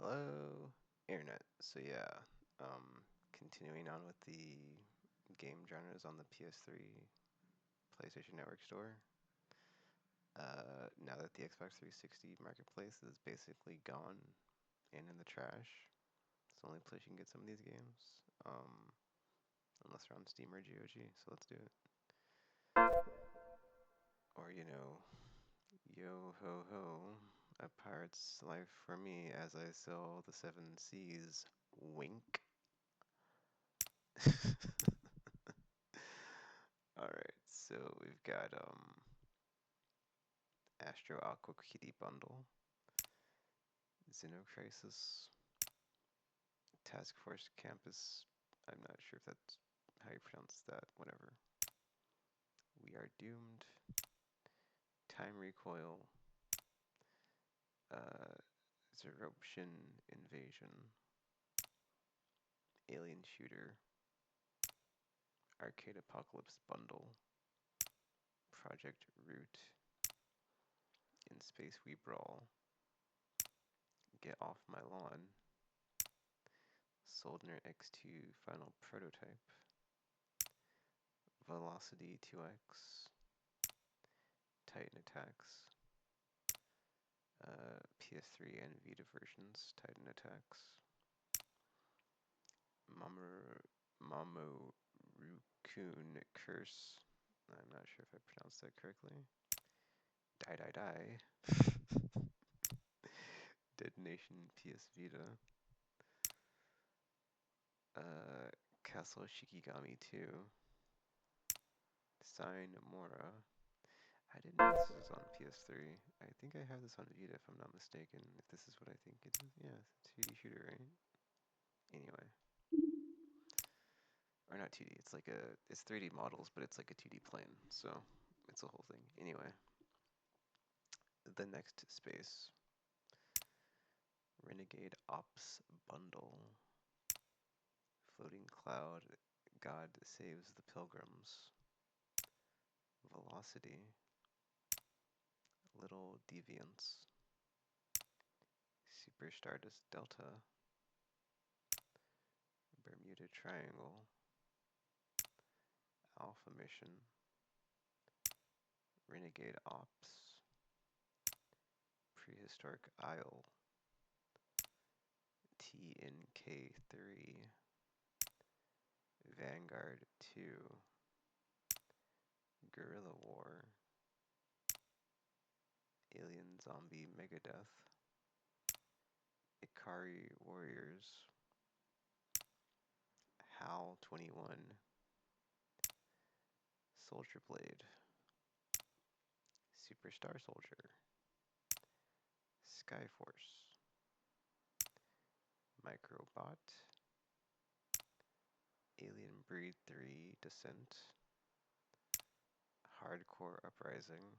Hello, Internet. So yeah, continuing on with the game genres on the PS3 PlayStation Network store. Now that the Xbox 360 marketplace is basically gone and in the trash, it's the only place you can get some of these games. Unless they're on Steam or GOG. So let's do it. Or yo ho ho, a pirate's life for me as I sail the seven seas. Wink. Alright, so we've got Astro Aqua Kitty Bundle, Xenocrisis, Task Force Campus. I'm not sure if that's how you pronounce that, whatever. We Are Doomed, Time Recoil, uh, Shin Invasion, Alien Shooter, Arcade Apocalypse Bundle, Project Root, In Space We Brawl, Get Off My Lawn, Soldner X2 Final Prototype, Velocity 2X, Titan Attacks, PS3 and Vita versions, Titan Attacks, Mamoru Rukun Curse. I'm not sure if I pronounced that correctly. Die Die Die. Detonation PS Vita. Castle Shikigami 2. Sign Mora. I didn't know this was on PS3. I think I have this on Vita if I'm not mistaken. If this is what I think it is. Yeah, it's a 2D shooter, right? Anyway. Or not 2D, it's 3D models, but it's like a 2D plane, so it's a whole thing. Anyway. The next space. Renegade Ops Bundle. Floating Cloud. God Saves the Pilgrims. Velocity. Little Deviants. Super Stardust Delta. Bermuda Triangle. Alpha Mission. Renegade Ops. Prehistoric Isle. TNK3. Vanguard 2. Guerrilla War. Alien Zombie Megadeath. Ikari Warriors. HAL 21. Soldier Blade. Superstar Soldier. Skyforce. Microbot. Alien Breed 3 Descent. Hardcore Uprising.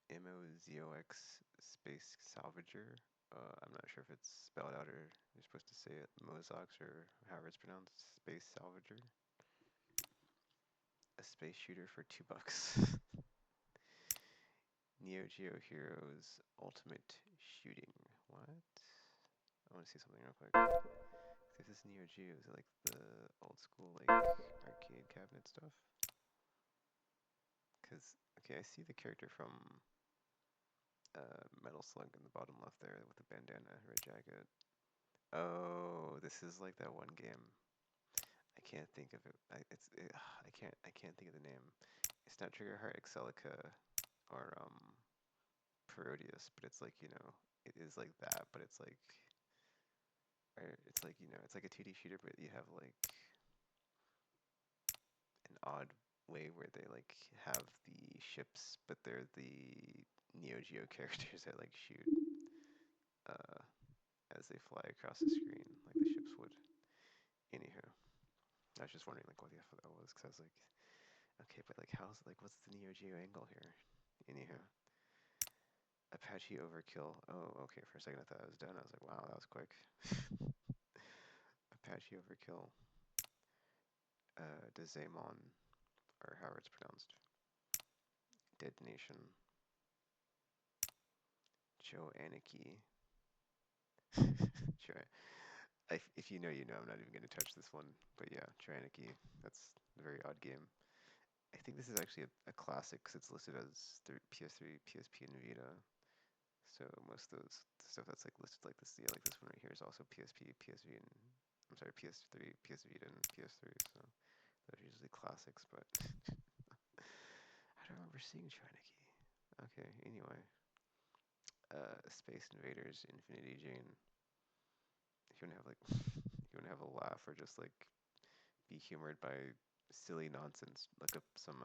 MOZOX Space Salvager. I'm not sure if it's spelled out or you're supposed to say it Mozox or however it's pronounced. Space Salvager. A space shooter for $2. Neo Geo Heroes Ultimate Shooting. What? I want to see something real quick. This is Neo Geo. Is it like the old school like arcade cabinet stuff? Cause okay, I see the character from Metal Slug in the bottom left there with the bandana, red jacket. Oh, this is like that one game. I can't think of it. I can't think of the name. It's not Triggerheart Excelica or Parodius, but it's like it is like that, but it's like or it's like it's like a 2D shooter, but you have like an odd way where they like have the ships, but they're the Neo Geo characters that like shoot uh, as they fly across the screen, like the ships would. Anywho, I was just wondering like what the F that was, because I was like, okay, but like how's like what's the Neo Geo angle here? Anywho, Apache Overkill. Oh, okay. For a second I thought I was done. I was like, wow, that was quick. Apache Overkill. Dezemon, or however it's pronounced. Dead Nation. Joe Aniki. Sure. If you know, you know. I'm not even going to touch this one. But yeah, Joe Aniki. That's a very odd game. I think this is actually a classic because it's listed as PS3, PSP, and Vita. So most of those stuff that's like listed like this, yeah, like this one right here is also PSP, PSV, and I'm sorry, PS3, PS Vita, and PS3. So those are usually classics, but I don't remember seeing Trinity. Okay, anyway, Space Invaders, Infinity Jane. If you want to have like, you want to have a laugh or just like be humored by silly nonsense, look up some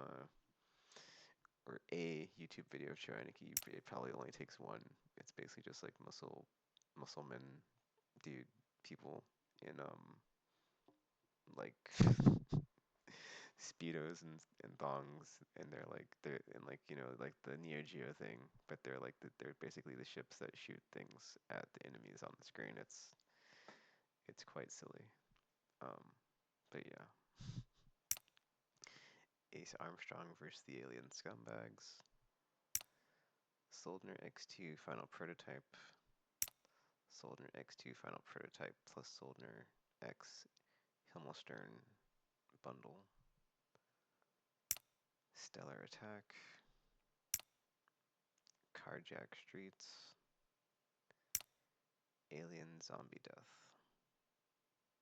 or a YouTube video of Trinity. It probably only takes one. It's basically just like muscle men, dude, people in like speedos and thongs, and they're in like like the Neo Geo thing, but they're like they're basically the ships that shoot things at the enemies on the screen. It's quite silly, um, but yeah. Ace Armstrong versus the Alien Scumbags. Soldner X2 Final Prototype. Soldner X2 Final Prototype plus Soldner X Himmelstern bundle. Stellar Attack. Carjack Streets. Alien Zombie Death.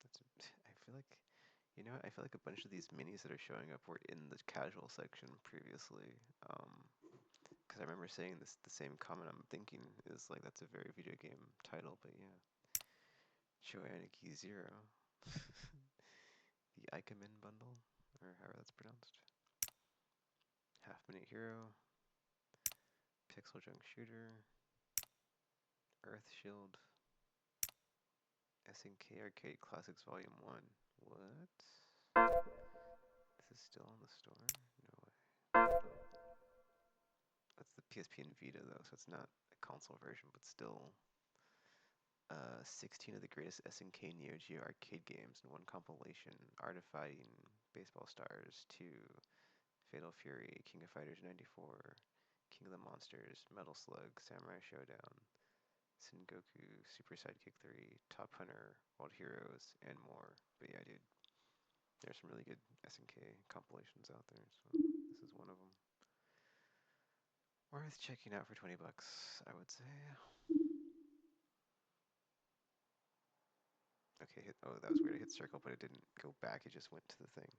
I feel like, I feel like a bunch of these minis that are showing up were in the casual section previously. Because I remember saying the same comment I'm thinking is like, that's a very video game title, but yeah. Choaniki Zero. The Ikemen bundle, or however that's pronounced. Half Minute Hero. Pixel Junk Shooter. Earth Shield. SNK Arcade Classics Volume 1. What? This is still on the store? No way. That's the PSP and Vita though, so it's not a console version, but still 16 of the greatest SNK Neo Geo arcade games in one compilation. Art of Fighting, Baseball Stars 2, Fatal Fury, King of Fighters 94, King of the Monsters, Metal Slug, Samurai Showdown, Sengoku, Super Sidekick 3, Top Hunter, World Heroes, and more. But yeah, dude, there's some really good SNK compilations out there, so this is one of them. Worth checking out for 20 bucks, I would say. Okay, oh, that was weird. I hit circle, but it didn't go back. It just went to the thing.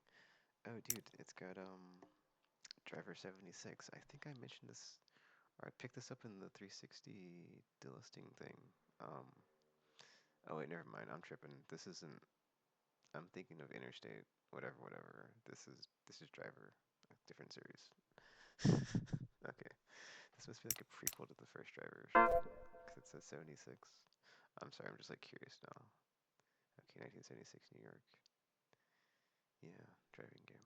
Oh, dude, it's got driver 76. I think I mentioned this, or I picked this up in the 360 delisting thing. Oh wait, never mind. I'm tripping. This isn't. I'm thinking of Interstate. Whatever. This is driver. A different series. Okay, this must be like a prequel to the first driver or something, because it says 76. I'm sorry. I'm just like curious now. Okay, 1976 New York. Yeah, driving game.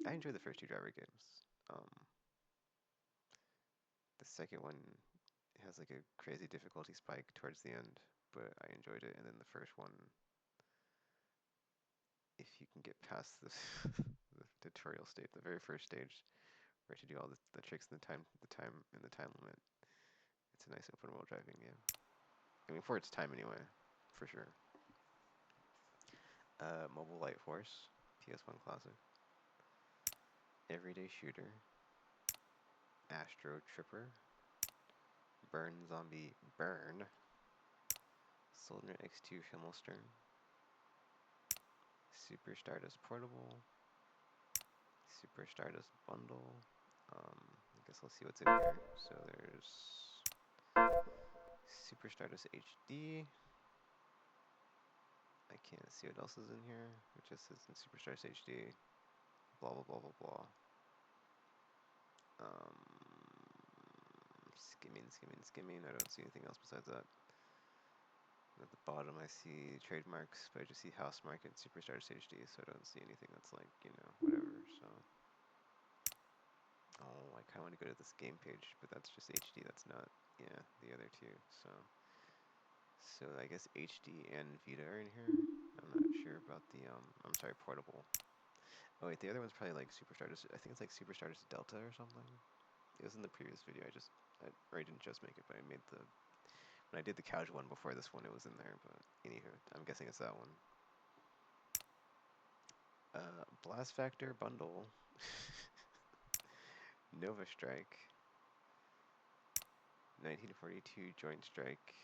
I enjoyed the first two driver games. The second one has like a crazy difficulty spike towards the end, but I enjoyed it. And then the first one, if you can get past this the tutorial state, the very first stage, where to do all the tricks and the time limit, it's a nice open world driving game. I mean, for its time anyway, for sure. Mobile Light Force, PS1 classic. Everyday Shooter, Astro Tripper, Burn Zombie Burn, Soldier X2 Himmelstern, Super Stardust Portable, Super Stardust Bundle. I guess I'll see what's in here. So there's Super Stardust HD. I can't see what else is in here. It just says in Super Stardust HD. Blah blah blah blah blah. Skimming. I don't see anything else besides that. At the bottom, I see trademarks, but I just see House Market Super Stardust HD, so I don't see anything that's like, whatever. So, oh, I kind of want to go to this game page, but that's just HD. That's not, yeah, the other two. So I guess HD and Vita are in here. I'm not sure about the I'm sorry, portable. Oh wait, the other one's probably like Super Stardust. I think it's like Super Stardust Delta or something. It was in the previous video. Or I didn't just make it, but I made the when I did the casual one before this one, it was in there. But anywho, I'm guessing it's that one. Blast Factor bundle, Nova Strike, 1942 Joint Strike,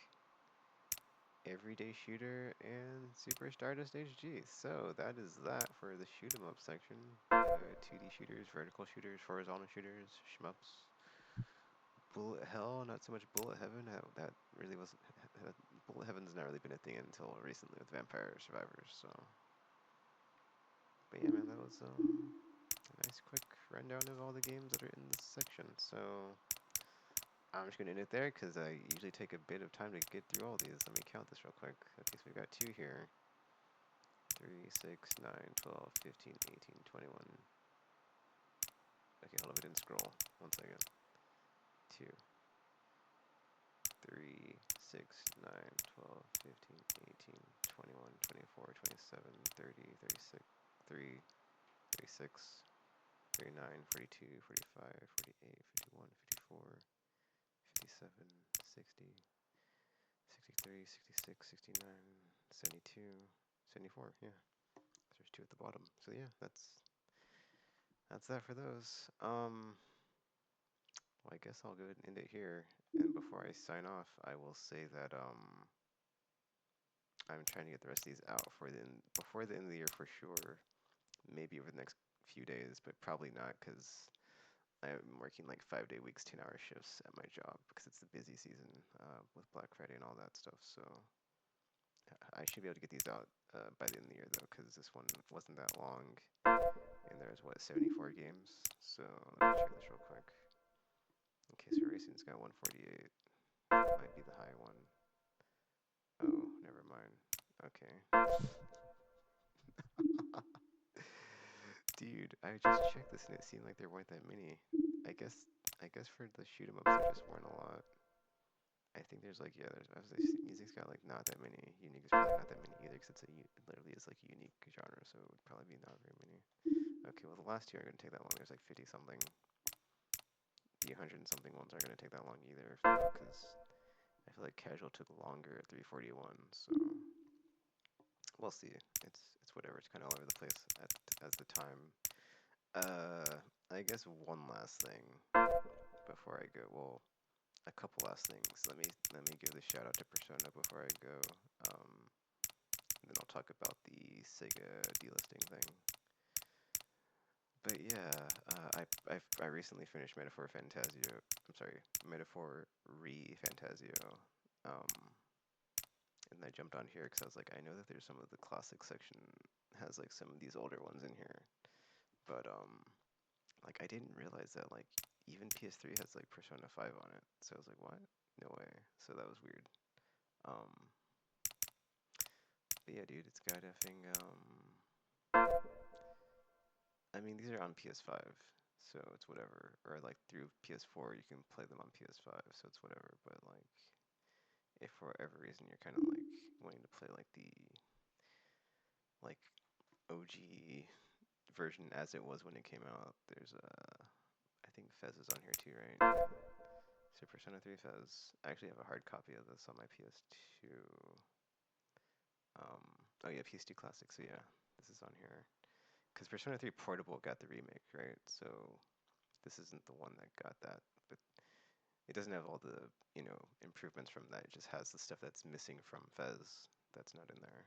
Everyday Shooter, and Super Stardust HG. So that is that for the shoot 'em up section. 2D shooters, vertical shooters, horizontal shooters, shmups. Bullet Hell, not so much Bullet Heaven. That really wasn't. Bullet Heaven's not really been a thing until recently with Vampire Survivors. So, but yeah, man, that was a nice quick rundown of all the games that are in this section. So I'm just gonna end it there because I usually take a bit of time to get through all these. Let me count this real quick. Okay, so we've got 2 here. 3, 6, 9, 12, 15, 18, 21. Okay, hold on, I didn't scroll. One second. 2, 3, 6, 9, 12, 15, 18, 21, 24, 27, 30, 36, 3, 36, 39, 42, 45, 48, 51, 54, 57, 60, 63, 66, 69, 72, 74, yeah. There's 2 at the bottom. So yeah, that's that for those. Well, I guess I'll go ahead and end it here. And before I sign off, I will say that I'm trying to get the rest of these out before the end of the year for sure. Maybe over the next few days, but probably not because I'm working like 5-day weeks, 10-hour shifts at my job because it's the busy season with Black Friday and all that stuff. So I should be able to get these out by the end of the year though, because this one wasn't that long, and there's what 74 games. So let me check this real quick. Okay, so Racing's got 148. Might be the high one. Oh, never mind. Okay. Dude, I just checked this and it seemed like there weren't that many. I guess for the shoot 'em ups there just weren't a lot. I think there's like music's got like not that many. Unique is probably not that many either because it literally is like a unique genre, so it would probably be not very many. Okay, well the last 2 aren't gonna take that long. There's like 50 something. The 100 and something ones aren't gonna take that long either because I feel like casual took longer at 341. So we'll see. It's whatever. It's kind of all over the place as the time. I guess one last thing before I go. Well, a couple last things. Let me give the shout out to Persona before I go. And then I'll talk about the Sega delisting thing. But yeah, I recently finished Metaphor Fantasio. I'm sorry, Metaphor Fantasio. And I jumped on here because I was like, I know that there's some of the classic section has like some of these older ones in here, but like I didn't realize that like even PS3 has like Persona 5 on it. So I was like, what? No way. So that was weird. But yeah, dude, it's got effing I mean, these are on PS5, so it's whatever. Or like through PS4, you can play them on PS5, so it's whatever. But like, if for whatever reason you're kind of like wanting to play like the like OG version as it was when it came out, there's I think Fez is on here too, right? Yeah. So Persona 3 Fez. I actually have a hard copy of this on my PS2. Oh yeah, PS2 Classic. So yeah, this is on here. Because Persona 3 Portable got the remake, right? So this isn't the one that got that, but it doesn't have all the improvements from that. It just has the stuff that's missing from Fez that's not in there.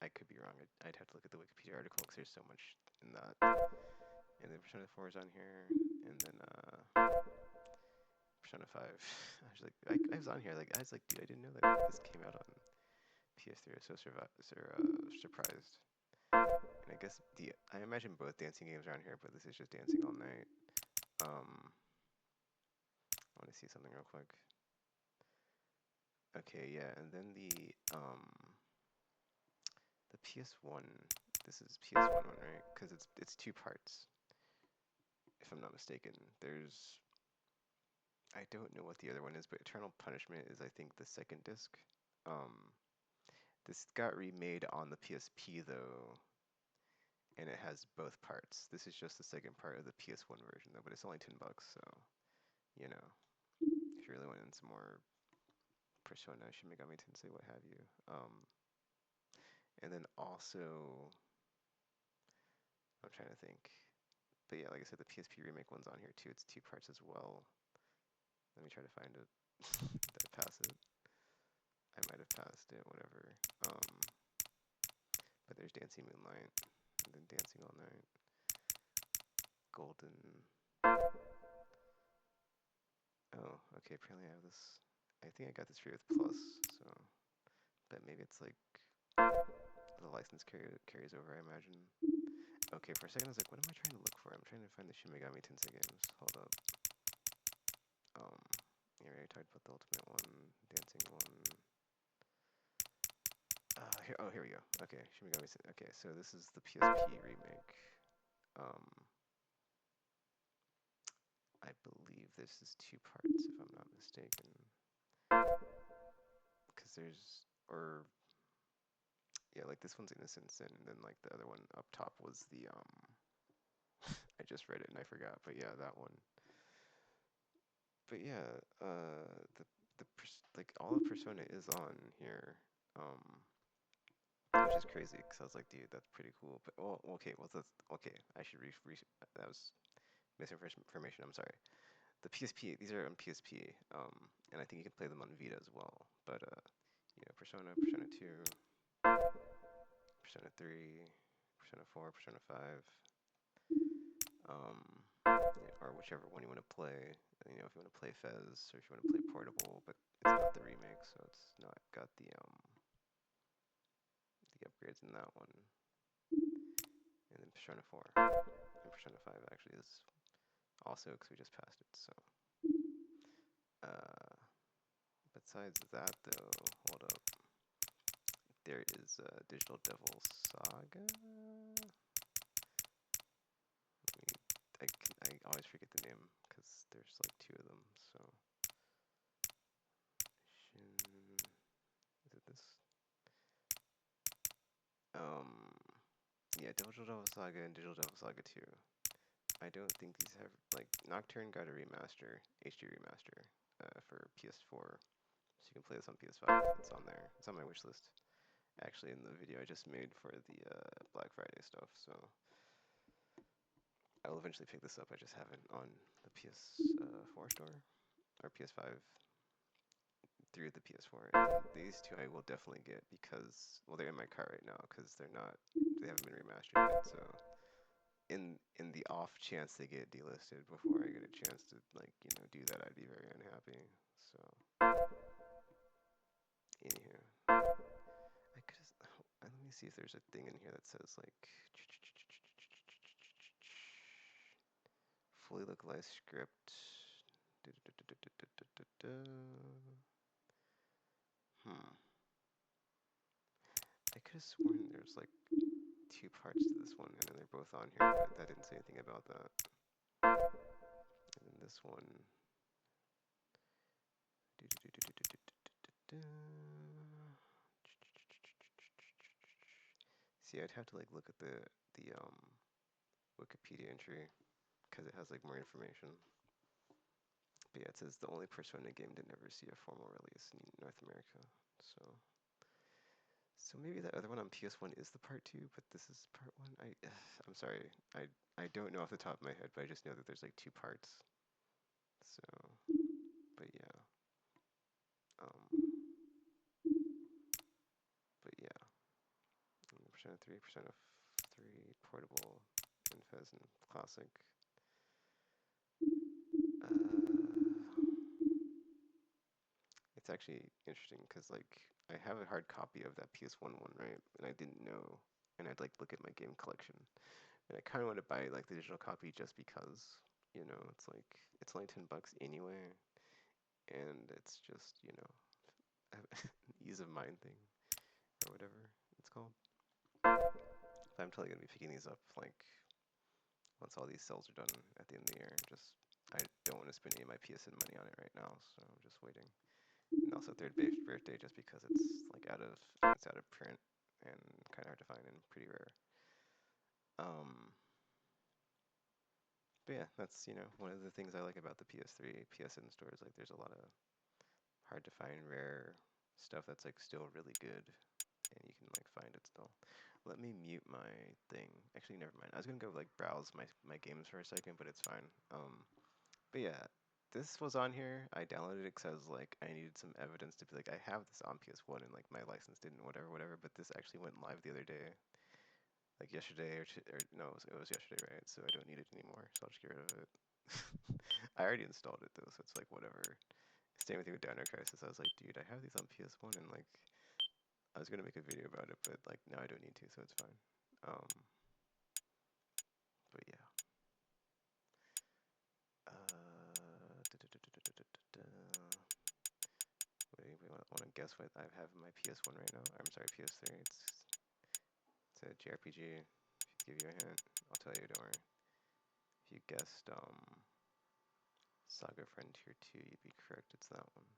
I could be wrong. I'd have to look at the Wikipedia article because there's so much in that. And then Persona 4 is on here, and then Persona 5. I was like, I was on here. Like I was like, dude, I didn't know that this came out on PS3. I was so surprised. And I guess I imagine both dancing games are on here, but this is just Dancing All Night. I want to see something real quick. Okay, yeah, and then the PS1. This is PS1 one, right? Because it's 2 parts, if I'm not mistaken. There's I don't know what the other one is, but Eternal Punishment is I think the second disc. This got remade on the PSP though, and it has both parts. This is just the second part of the PS1 version though, but it's only $10, so you know, if you really want into more Persona, Shin Megami Tensei, what have you. And then also, I'm trying to think. But yeah, like I said, the PSP remake one's on here too. It's 2 parts as well. Let me try to find it. Did I pass it? I might have passed it, whatever. But there's Dancing Moonlight, and then Dancing All Night. Golden. Oh, okay, apparently I have this. I think I got this free with Plus, so. But maybe it's like the license carries over, I imagine. Okay, for a second I was like, what am I trying to look for? I'm trying to find the Shin Megami Tensei games. Hold up. Yeah, we already talked about the Ultimate one, Dancing one. Here we go. Okay, Shin Megami Tensei. Okay, so this is the PSP remake. I believe this is 2 parts, if I'm not mistaken. Because there's, or yeah, like this one's Innocent Sin, and then like the other one up top was the I just read it and I forgot, but yeah, that one. But yeah, like all of Persona is on here, which is crazy because I was like, dude, that's pretty cool. But well, okay, well that's okay. I should that was misinformation. I'm sorry. The PSP, these are on PSP, and I think you can play them on Vita as well. But you know, Persona, Persona 2, Persona 3, Persona 4, Persona 5, or whichever one you want to play. You know, if you want to play Fez or if you want to play Portable, but it's not the remake, so it's not got the upgrades in that one. And then Persona 4 and Persona 5 actually is also because we just passed it. So, besides that though, hold up. There is Digital Devil Saga. I always forget the name because there's like 2 of them. So, Shin, is it this? Yeah, Digital Devil Saga and Digital Devil Saga 2. I don't think these have, like, Nocturne got a remaster, HD remaster, for PS4. So you can play this on PS5. It's on there. It's on my wish list. Actually, in the video I just made for the Black Friday stuff, so I will eventually pick this up. I just haven't on the PS4 store or PS5 through the PS4. And these 2 I will definitely get because, well, they're in my cart right now because they haven't been remastered yet. So in the off chance they get delisted before I get a chance to, like, you know, do that, I'd be very unhappy. So anywho, I could just, let me see if there's a thing in here that says like fully localized script. I could have sworn there's like 2 parts to this one, and then they're both on here, but that didn't say anything about that. And then this one. See, I'd have to like look at the Wikipedia entry because it has like more information. But yeah, it says the only Persona game to never see a formal release in North America. So maybe that other one on PS1 is the part 2, but this is part 1. I'm sorry, I don't know off the top of my head, but I just know that there's like 2 parts. So, but yeah, but yeah, Persona 3, Persona 3 Portable, and Fez and Classic. It's actually interesting because like I have a hard copy of that PS1 one, right? And I didn't know, and I'd like look at my game collection, and I kind of want to buy like the digital copy just because, you know, it's like it's only $10 anyway, and it's just, you know, an ease of mind thing or whatever it's called. But I'm totally gonna be picking these up like once all these sales are done at the end of the year. Just I don't want to spend any of my PSN money on it right now, so I'm just waiting. And also third birthday, just because it's like out of print and kind of hard to find and pretty rare. Um, but yeah, that's one of the things I like about the PS3, PSN stores. Like, there's a lot of hard to find, rare stuff that's like still really good, and you can like find it still. Let me mute my thing. Actually, never mind. I was gonna go like browse my games for a second, but it's fine. But yeah, this was on here. I downloaded it because I was like, I needed some evidence to be like, I have this on PS1 and like my license didn't, whatever, whatever. But this actually went live the other day, like yesterday or no, it was yesterday, right? So I don't need it anymore. So I'll just get rid of it. I already installed it though, so it's like whatever. Same with you with Dino Crisis. I was like, dude, I have these on PS1 and like I was gonna make a video about it, but like now I don't need to, so it's fine. Um, but yeah. Wait, want to guess what I have in my PS1 right now? I'm sorry, PS3. It's a JRPG. Give you a hint, I'll tell you. Don't worry. If you guessed Saga Frontier 2, you'd be correct. It's that one.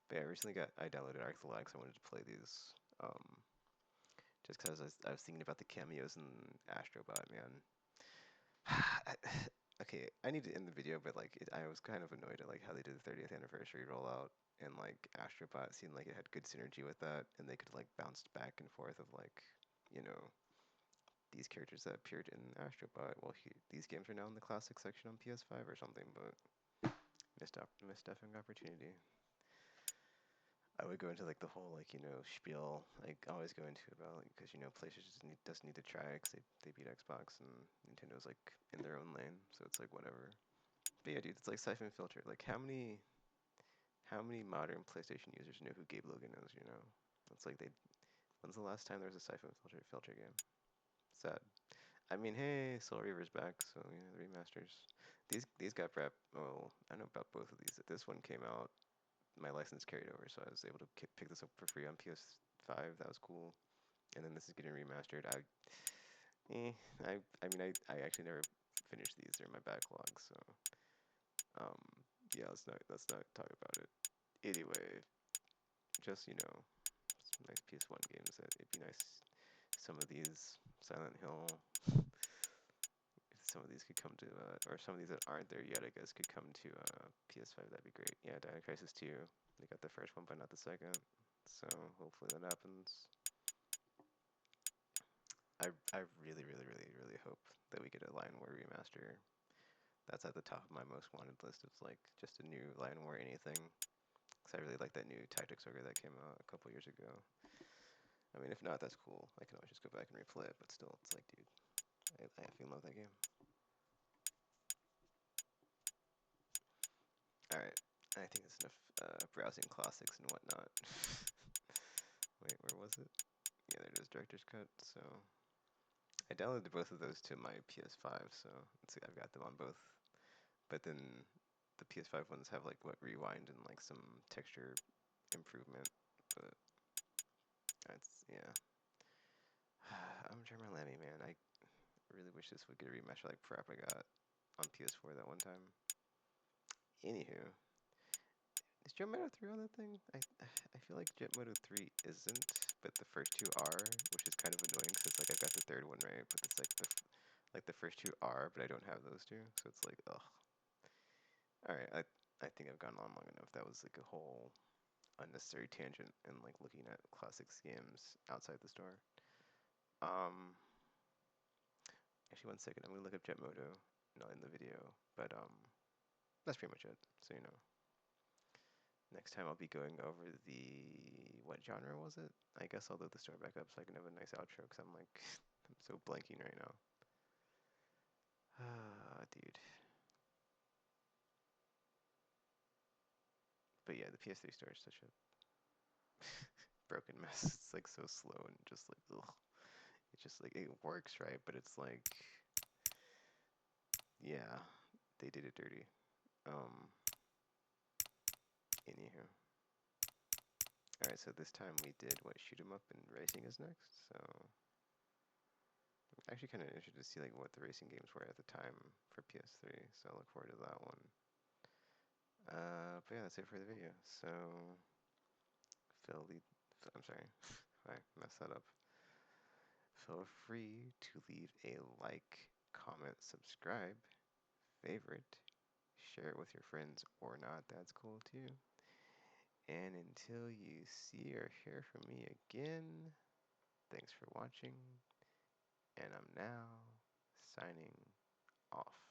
But yeah, I downloaded Arctolux. I wanted to play these just because I was thinking about the cameos in Astrobot, man. Okay, I need to end the video, but like I was kind of annoyed at like how they did the 30th anniversary rollout, and like Astrobot seemed like it had good synergy with that, and they could like bounced back and forth of like you know these characters that appeared in Astrobot. Well, these games are now in the classic section on PS5 or something, but missed effing opportunity. I would go into like the whole like spiel like I always go into about like because PlayStation doesn't need to try because they beat Xbox and Nintendo's like in their own lane, so it's like whatever. But yeah, dude, it's like Siphon Filter. Like how many modern PlayStation users know who Gabe Logan is? It's like they. When's the last time there was a Siphon Filter game? Sad. I mean, hey, Soul Reaver's back, so the remasters. These got prep. Oh, I know about both of these. This one came out, my license carried over, so I was able to pick this up for free on PS5. That was cool. And then this is getting remastered. Eh, I mean, I actually never finished these. They're in my backlog, so um, yeah, let's not talk about it. Anyway, just some nice PS1 games that it'd be nice. Some of these Silent Hill, if some of these could come to, or some of these that aren't there yet, I guess, could come to PS5. That'd be great. Yeah, Dino Crisis 2. They got the first one, but not the second. So hopefully that happens. I really, really, really, really hope that we get a Lion War remaster. That's at the top of my most wanted list. It's like just a new Lion War anything. Because I really like that new Tactics Ogre that came out a couple years ago. I mean, if not, that's cool. I can always just go back and replay it. But still, it's like, dude, I effing love that game. Alright, I think that's enough browsing classics and whatnot. Wait, where was it? Yeah, there it is, Director's Cut. So I downloaded both of those to my PS5, so let's see, I've got them on both. But then the PS5 ones have like what rewind and like some texture improvement. But that's yeah. I'm German Lammy, man. I really wish this would get a remaster like crap I got on PS4 that one time. Anywho, is Jet Moto 3 on that thing? I feel like Jet Moto 3 isn't, but the first two are, which is kind of annoying because it's like I've got the third one right, but it's like the first two are, but I don't have those two, so it's like ugh. All right, I think I've gone on long enough. That was like a whole unnecessary tangent and like looking at classic games outside the store. Um, actually, one second. I'm gonna look up Jet Moto, not in the video, but that's pretty much it. So next time I'll be going over the what genre was it? I guess I'll load the store back up so I can have a nice outro because I'm like I'm so blanking right now. Ah, dude. But yeah, the PS3 store is such a broken mess. It's like so slow and just like ugh. It's just like it works right, but it's like yeah, they did it dirty. Um. Anywho. Alright, so this time we did what, shoot 'em up and racing is next. So I'm actually kind of interested to see like what the racing games were at the time for PS3. So I look forward to that one. But yeah, that's it for the video. So I'm sorry, I messed that up. Feel free to leave a like, comment, subscribe, favorite, share it with your friends or not, that's cool too. And until you see or hear from me again, thanks for watching, and I'm now signing off.